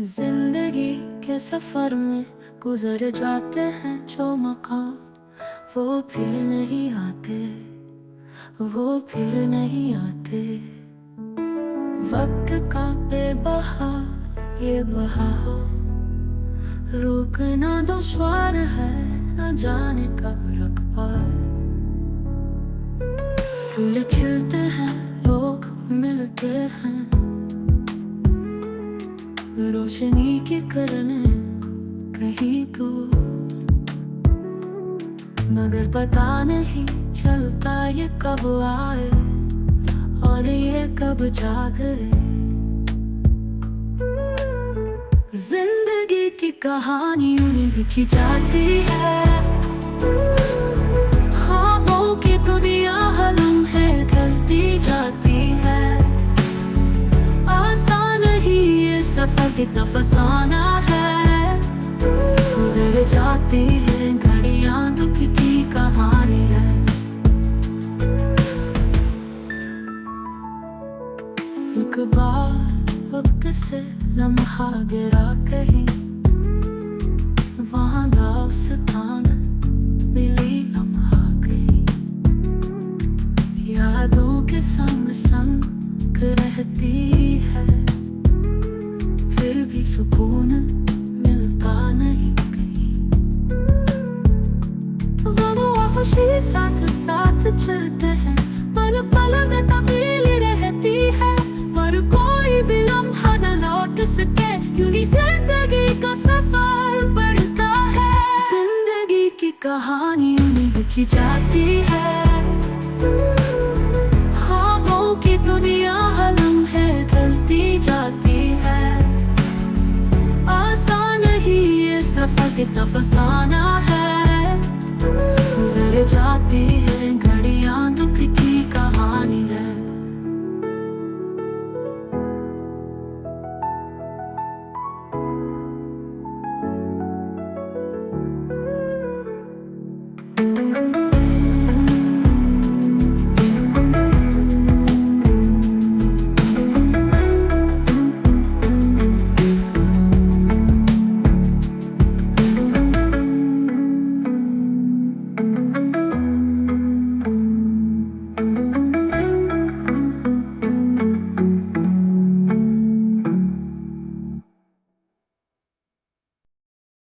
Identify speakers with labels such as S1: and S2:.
S1: जिंदगी के सफर में गुजर जाते हैं जो मकाम, वो फिर नहीं आते, वो फिर नहीं आते। वक्त का बेबहार ये बहाव रुकना दुश्वार है, न जाने कब रुक पाए। फूल खिलते हैं, लोग मिलते हैं, रोशनी की करने कहीं तो, मगर पता नहीं चलता ये कब आए और ये कब जागे। जिंदगी की कहानी उन्हीं लिखी जाती है, ख्वाबों की दुनिया हर लम्हे ढलती जाती है। आसान नहीं ये सफर कितना फसाना है, गुजर जाती है घड़ियां दुख की कहानी है। एक बार वक्त से लम्हा गिरा कहीं, वहाँ दास्तान मिली लम्हा कहीं। यादों के संग संग रहती है, फिर भी सुकून मिलता नहीं कहीं। गम खुशी साथ साथ चलते हैं, पल पल में तब्दीली रहती है, पर कोई भी लम्हा न लौट सके। यूं ही जिंदगी का सफर बढ़ता है, जिंदगी की कहानी उन्हीं लिखी जाती है, ख्वाबों की दुनिया हर लम्हे ढलती जाती है। आसान नहीं ये सफर कितना फसाना है, गुजर जाती है घड़ियां दुख की।